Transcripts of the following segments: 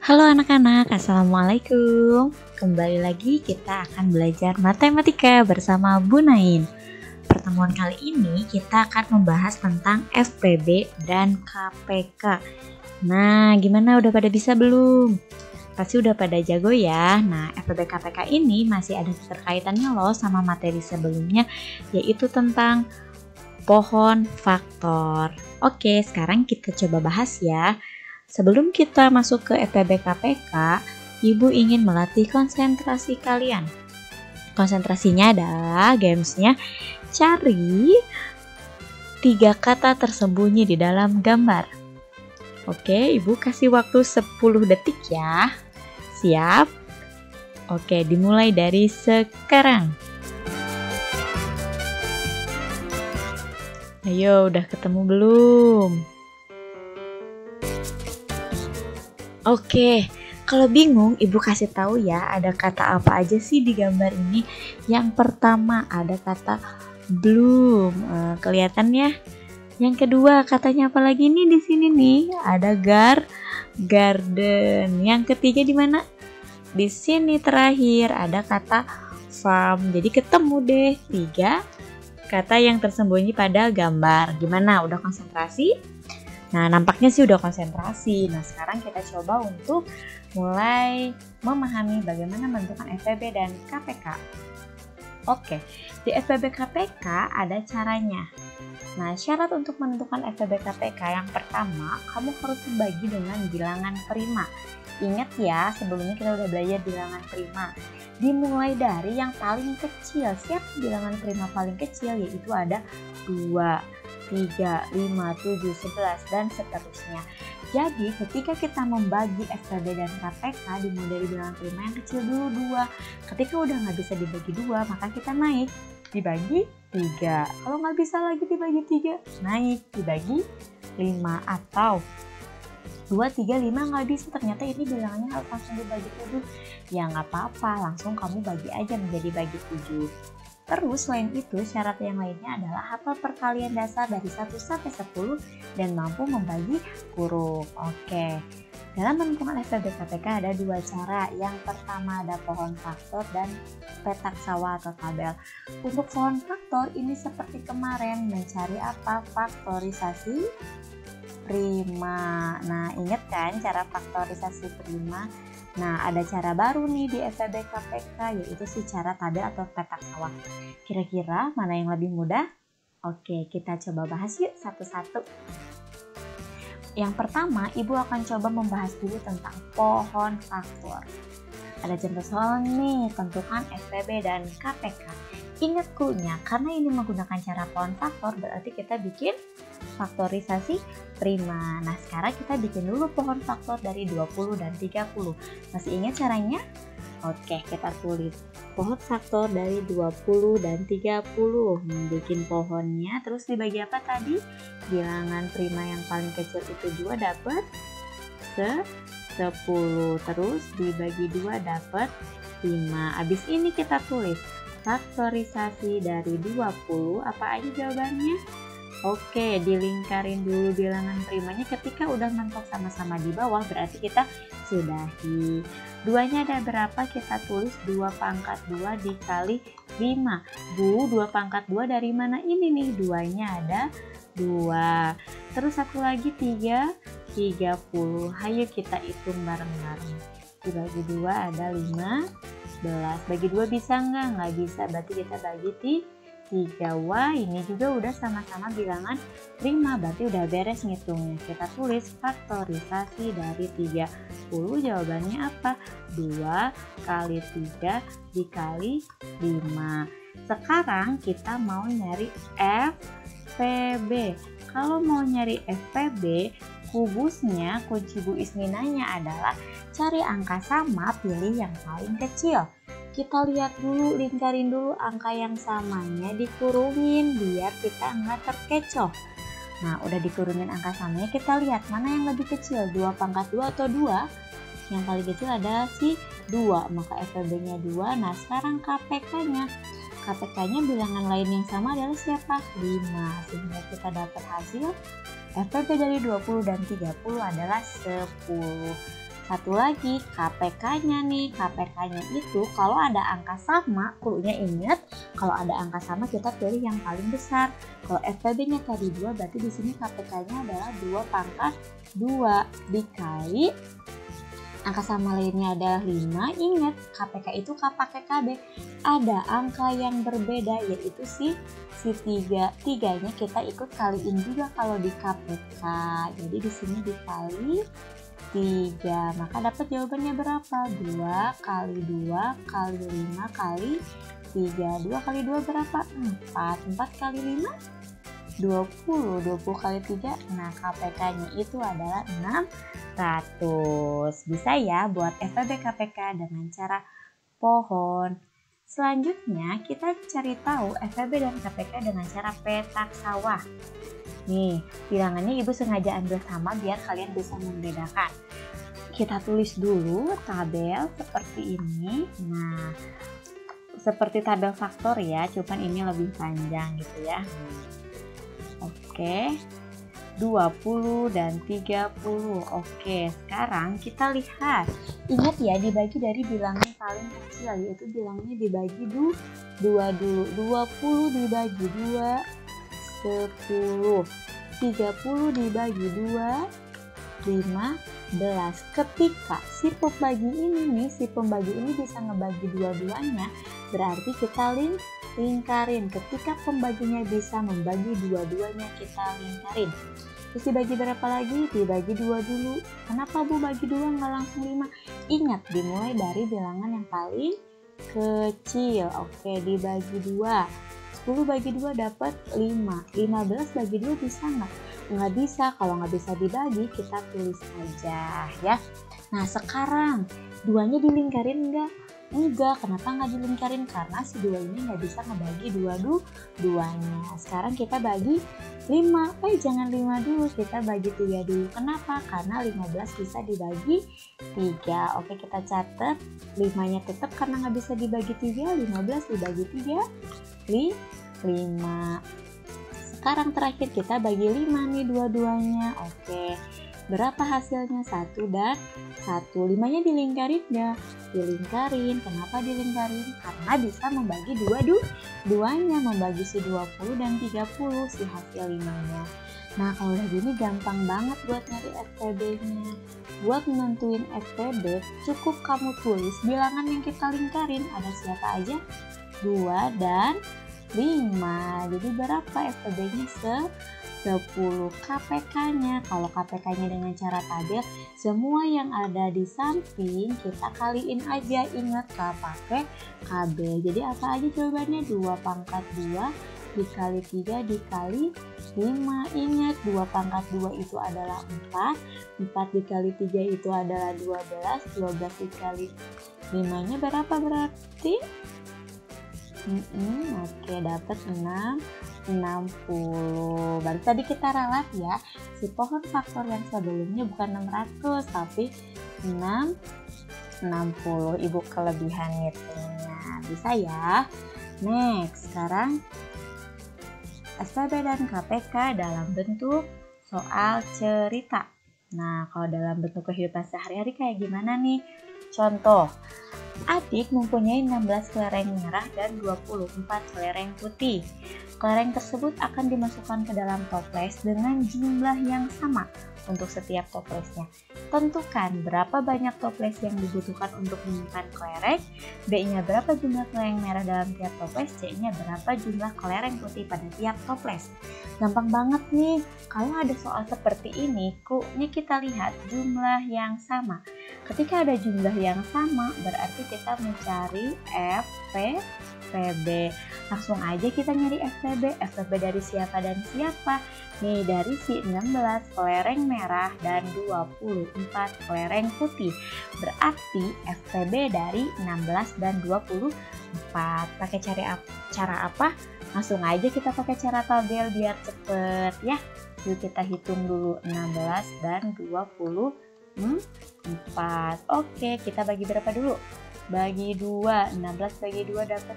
Halo anak-anak, Assalamualaikum. Kembali lagi kita akan belajar matematika bersama Bu Nain. Pertemuan kali ini kita akan membahas tentang FPB dan KPK. Nah, gimana, udah pada bisa belum? Pasti udah pada jago ya. Nah, FPB KPK ini masih ada keterkaitannya loh sama materi sebelumnya, yaitu tentang pohon faktor. Oke, sekarang kita coba bahas ya. Sebelum kita masuk ke FPB KPK, Ibu ingin melatih konsentrasi kalian. Konsentrasinya adalah gamesnya cari 3 kata tersembunyi di dalam gambar. Oke, Ibu kasih waktu 10 detik ya. Siap? Oke, dimulai dari sekarang. Ayo, udah ketemu belum? Oke, kalau bingung Ibu kasih tahu ya, ada kata apa aja sih di gambar ini. Yang pertama ada kata bloom, kelihatan ya. Yang kedua katanya apa lagi nih di sini nih? Ada garden. Yang ketiga di mana? Di sini terakhir ada kata farm. Jadi ketemu deh 3 kata yang tersembunyi pada gambar. Gimana? Udah konsentrasi? Nah, nampaknya sih udah konsentrasi. Nah, sekarang kita coba untuk mulai memahami bagaimana menentukan FPB dan KPK. Oke, di FPB KPK ada caranya. Nah, syarat untuk menentukan FPB KPK yang pertama, kamu harus membagi dengan bilangan prima. Ingat ya, sebelumnya kita udah belajar bilangan prima. Dimulai dari yang paling kecil. Siapa bilangan prima paling kecil? Yaitu ada 2, 3, 5, 7, 11, dan seterusnya. Jadi ketika kita membagi FPB dan KPK dimulai dari bilangan prima yang kecil dulu 2. Ketika udah nggak bisa dibagi 2, maka kita naik dibagi 3. Kalau nggak bisa lagi dibagi 3, naik dibagi 5. Atau 2, 3, 5 nggak bisa, ternyata ini bilangannya harus langsung dibagi 7. Ya nggak apa-apa, langsung kamu bagi aja menjadi bagi 7. Terus selain itu, syarat yang lainnya adalah hafal perkalian dasar dari 1 sampai 10 dan mampu membagi huruf. Oke. Dalam menentukan FPB KPK ada 2 cara. Yang pertama ada pohon faktor dan petak sawah atau tabel. Untuk pohon faktor ini seperti kemarin, mencari apa? Faktorisasi prima. Nah, ingat kan cara faktorisasi prima? Nah, ada cara baru nih di FPB KPK, yaitu si cara tabel atau petak sawah. Kira-kira mana yang lebih mudah? Oke, kita coba bahas yuk satu-satu. Yang pertama, Ibu akan coba membahas dulu tentang pohon faktor. Ada contoh soal nih, tentukan FPB dan KPK. Ingat cluenya, karena ini menggunakan cara pohon faktor, berarti kita bikin faktorisasi prima. Nah, sekarang kita bikin dulu pohon faktor dari 20 dan 30. Masih ingat caranya? Oke, kita tulis pohon faktor dari 20 dan 30. Bikin pohonnya, terus dibagi apa tadi? Bilangan prima yang paling kecil itu 2 dapat 10. Terus dibagi 2 dapat 5. Habis ini kita tulis faktorisasi dari 20. Apa aja jawabannya? Oke, dilingkarin dulu bilangan primanya. Ketika udah mentok sama-sama di bawah, berarti kita sudahi. 2-nya ada berapa? Kita tulis 2 pangkat 2 dikali 5. Bu, 2 pangkat 2 dari mana ini nih? 2-nya ada 2. Terus satu lagi 3, 30. Ayo kita hitung bareng-bareng. Dibagi 2 ada 15. Bagi 2 bisa nggak? Nggak bisa, berarti kita bagi 3. Wah, ini juga udah sama-sama bilangan prima, berarti udah beres ngitungnya. Kita tulis faktorisasi dari 30. Jawabannya apa? 2 kali 3 dikali 5. Sekarang kita mau nyari FPB. Kalau mau nyari FPB, kubusnya, kunci Bu Isminanya adalah cari angka sama, pilih yang paling kecil. Kita lihat dulu, lingkarin dulu angka yang samanya, dikurungin biar kita nggak terkecoh. Nah, udah dikurungin angka samanya, kita lihat mana yang lebih kecil, 2 pangkat 2 atau 2? Yang paling kecil adalah si 2, maka FPB-nya 2. Nah, sekarang KPK-nya. KPK-nya bilangan lain yang sama adalah siapa? 5. Sehingga kita dapat hasil FPB dari 20 dan 30 adalah 10. Satu lagi, KPK-nya nih. KPK-nya itu kalau ada angka sama, cluenya ingat, kalau ada angka sama kita pilih yang paling besar. Kalau FPB-nya tadi 2, berarti di sini KPK-nya adalah 2 pangkat 2 dikali angka sama lainnya adalah 5. Ingat, KPK itu K pakai KB. Ada angka yang berbeda, yaitu si 3. 3-nya kita ikut kaliin juga kalau di KPK. Jadi di sini dikali 3. Maka dapat jawabannya berapa? 2 kali 2 kali 5 kali 3. 2 kali 2 berapa? 4. 4 kali 5? 20. 20 kali 3. Nah, KPK-nya itu adalah 600. Bisa ya buat FPB KPK dengan cara pohon. Selanjutnya kita cari tahu FPB dan KPK dengan cara petak sawah. Nih, bilangannya Ibu sengaja ambil sama biar kalian bisa membedakan. Kita tulis dulu tabel seperti ini. Nah, seperti tabel faktor ya, cuman ini lebih panjang gitu ya. Oke, 20 dan 30. Oke, sekarang kita lihat. Ingat ya, dibagi dari bilangan paling kecil, yaitu bilangnya dibagi 2 dulu. 20 dibagi 2, 10. 30 dibagi 2, 15. Ketika si pembagi ini bisa ngebagi dua-duanya, berarti kita lingkarin. Ketika pembaginya bisa membagi dua-duanya, kita lingkarin. Terus dibagi berapa lagi? Dibagi 2 dulu. Kenapa Bu bagi 2 nggak langsung 5? Ingat, dimulai dari bilangan yang paling kecil. Oke, dibagi 2. 10 bagi 2 dapat 5. 15 bagi 2 bisa nggak? Nggak bisa. Kalau nggak bisa dibagi, kita tulis aja ya. Nah, sekarang 2-nya dilingkarin nggak? Enggak. Kenapa nggak dilingkarin? Karena si 2 ini nggak bisa ngebagi dua-duanya. Sekarang kita bagi 5. Jangan 5 dulu, kita bagi 3 dulu. Kenapa? Karena 15 bisa dibagi 3. Oke, kita catat 5-nya tetap karena nggak bisa dibagi 3. 15 dibagi 3, 5. Sekarang terakhir kita bagi 5 nih dua-duanya. Oke, berapa hasilnya? 1 dan 1. 5-nya dilingkarin nggak? Dilingkarin. Kenapa dilingkarin? Karena bisa membagi dua-duanya, membagi si 20 dan 30 si hasil 5-nya. Nah, kalau udah gini gampang banget buat nyari FPB-nya. Buat menentuin FPB, cukup kamu tulis bilangan yang kita lingkarin. Ada siapa aja? 2 dan 5. Jadi berapa FPB-nya? 10. KPK-nya, kalau KPK-nya dengan cara tabel, semua yang ada di samping kita kaliin aja. Ingat, K pakai KB. Jadi apa aja jawabannya? 2 pangkat 2 dikali 3 dikali 5. Ingat, 2 pangkat 2 itu adalah 4. 4 dikali 3 itu adalah 12. 12 dikali 5-nya berapa berarti? Oke, dapat 60. Baru tadi kita ralat ya, si pohon faktor yang sebelumnya bukan 600 tapi 60. Ibu kelebihan ngitungnya. Bisa ya. Next, sekarang SPB dan KPK dalam bentuk soal cerita. Nah, kalau dalam bentuk kehidupan sehari-hari kayak gimana nih? Contoh, adik mempunyai 16 kelereng merah dan 24 kelereng putih. Kelereng tersebut akan dimasukkan ke dalam toples dengan jumlah yang sama untuk setiap toplesnya. Tentukan berapa banyak toples yang dibutuhkan untuk menyimpan kelereng, B-nya berapa jumlah kelereng merah dalam tiap toples, C-nya berapa jumlah kelereng putih pada tiap toples. Gampang banget nih, kalau ada soal seperti ini, clue-nya kita lihat jumlah yang sama. Ketika ada jumlah yang sama, berarti kita mencari FPB. Langsung aja kita nyari FPB. FPB dari siapa dan siapa? Nih, dari si 16 kelereng merah dan 24 kelereng putih. Berarti FPB dari 16 dan 24. Pakai cara apa? Langsung aja kita pakai cara tabel biar cepet ya. Yuk kita hitung dulu 16 dan 24. Oke, kita bagi berapa dulu? Bagi 2. 16 bagi 2 dapat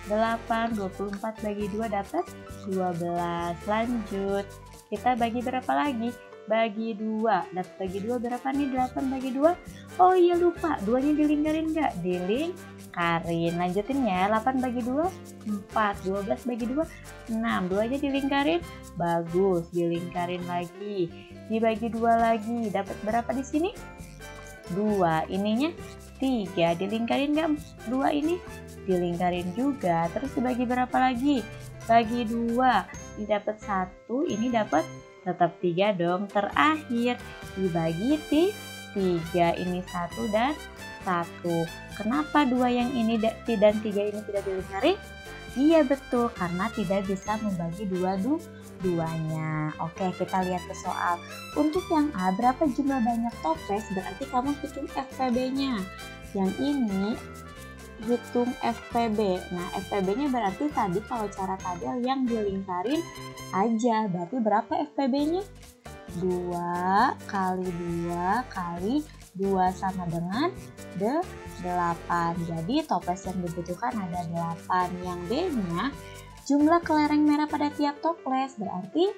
8. 24 bagi 2 dapat 12. Lanjut. Kita bagi berapa lagi? bagi 2. Dapat bagi 2 berapa nih? 8 bagi 2. Oh iya lupa, 2-nya dilingkarin nggak? Dilingkarin. Lanjutin ya, 8 bagi 2, 4. 12 bagi 2, 6. 2-nya dilingkarin. Bagus, dilingkarin lagi. Dibagi 2 lagi. Dapat berapa di sini? 2. Ininya 3. Dilingkarin nggak 2 ini? Dilingkarin juga. Terus dibagi berapa lagi? Bagi 2. Ini dapat 1, ini dapat tetap 3 dong. Terakhir dibagi 3. Ini 1 dan 1. Kenapa 2 yang ini dan 3 ini tidak dilingkarin? Iya betul, karena tidak bisa membagi duanya. Oke, kita lihat ke soal. Untuk yang A, berapa jumlah banyak toples? Berarti kamu hitung FPB-nya. Yang ini hitung FPB. Nah, FPB-nya berarti tadi kalau cara tabel yang dilingkarin aja. Berarti berapa FPB-nya? 2 kali 2 kali 2 sama dengan 8. Jadi toples yang dibutuhkan ada 8. Yang B-nya jumlah kelereng merah pada tiap toples. Berarti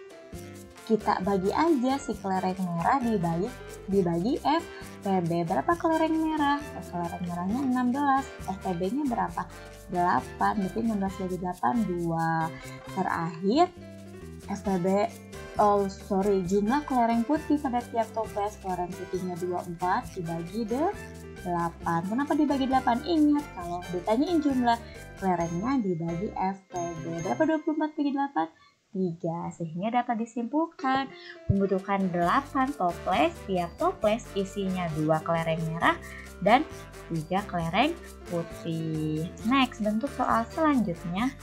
kita bagi aja si kelereng merah dibagi FPB. Berapa kelereng merah? Kelereng merahnya 16. FPB-nya berapa? 8. Berarti 16 bagi 8, 2. Terakhir FPB, jumlah kelereng putih pada tiap toples. Kelereng putihnya 24 dibagi 8. Kenapa dibagi 8? Ingat, kalau ditanyain jumlah kelerengnya dibagi FPB. Berapa 24 bagi 8? 3. Sehingga dapat disimpulkan membutuhkan 8 toples. Tiap toples isinya 2 kelereng merah dan 3 kelereng putih. Next, bentuk soal selanjutnya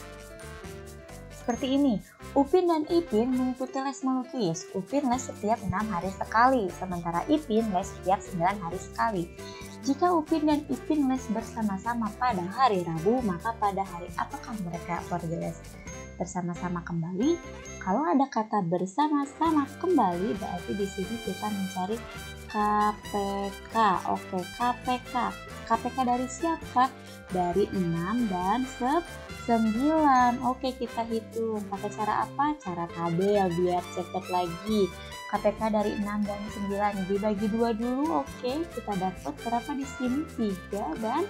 seperti ini. Upin dan Ipin mengikuti les melukis. Upin les setiap 6 hari sekali, sementara Ipin les setiap 9 hari sekali. Jika Upin dan Ipin les bersama-sama pada hari Rabu, maka pada hari apakah mereka pergi les bersama-sama kembali? Kalau ada kata bersama-sama kembali, berarti di sini kita mencari KPK. Oke, KPK. KPK dari siapa? Dari 6 dan 9. Oke, kita hitung. Pakai cara apa? Cara tabel biar cepet lagi. KPK dari 6 dan 9 dibagi 2 dulu. Oke, kita dapat berapa di sini? 3 dan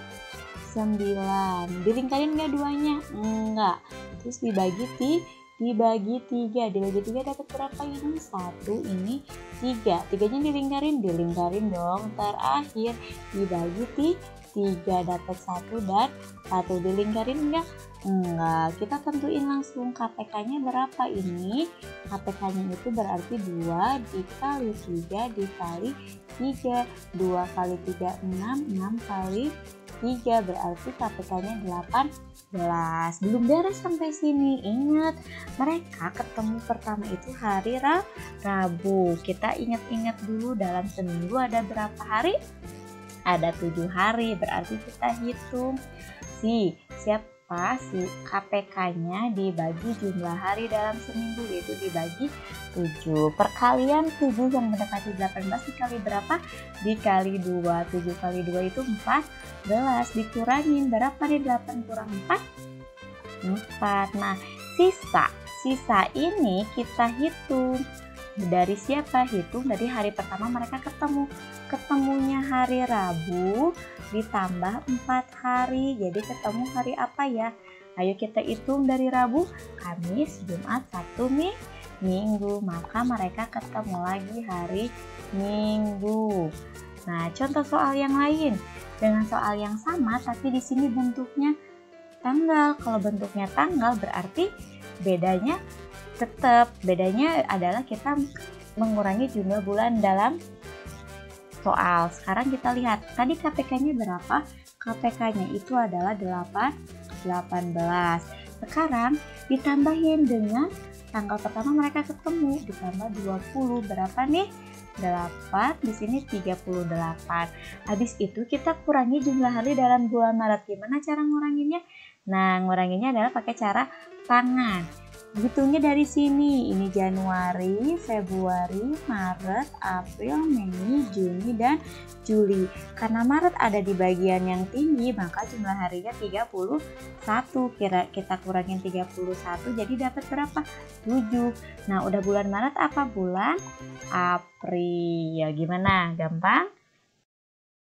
9. Dilingkarin nggak duanya? Enggak. Terus dibagi 3. Dibagi 3 dapat berapa ini? 1, ini 3. 3-nya dilingkarin dong. Terakhir dibagi 3 dapat 1 dan 1. Dilingkarin enggak? Enggak. Kita tentuin langsung KPK-nya berapa ini? KPK-nya itu berarti 2 dikali 3 dikali 3. 2 kali 3 6, 6 kali 3 berarti KPK-nya 18. Belum beres sampai sini. Ingat, mereka ketemu pertama itu hari Rabu. Kita ingat-ingat dulu dalam seminggu ada berapa hari? Ada 7 hari. Berarti kita hitung siapa KPK-nya dibagi jumlah hari dalam seminggu, yaitu dibagi 7. Perkalian 7 yang mendekati 18 dikali berapa? Dikali 2. 7 kali 2 itu 14. Dikurangin berapa nih? 8 kurang 4? 4. Nah, sisa ini kita hitung. Dari siapa? Hitung dari hari pertama mereka ketemunya hari Rabu ditambah 4 hari, jadi ketemu hari apa ya? Ayo kita hitung dari Rabu, Kamis, Jumat, Sabtu, Minggu. Maka mereka ketemu lagi hari Minggu. Nah, contoh soal yang lain dengan soal yang sama tapi di sini bentuknya tanggal. Kalau bentuknya tanggal berarti bedanya adalah kita mengurangi jumlah bulan dalam soal. Sekarang kita lihat, tadi KPK-nya berapa? KPK-nya itu adalah 18. Sekarang ditambahin dengan tanggal pertama mereka ketemu, ditambah 20. Berapa nih? 8, di sini 38. Habis itu kita kurangi jumlah hari dalam bulan Maret. Gimana cara nguranginnya? Nah, nguranginnya adalah pakai cara tangan. Hitungnya dari sini, ini Januari, Februari, Maret, April, Mei, Juni, dan Juli. Karena Maret ada di bagian yang tinggi, maka jumlah harinya 31. Kita kurangin 31, jadi dapat berapa? 7. Nah, udah bulan Maret apa bulan? April. Ya, gimana? Gampang?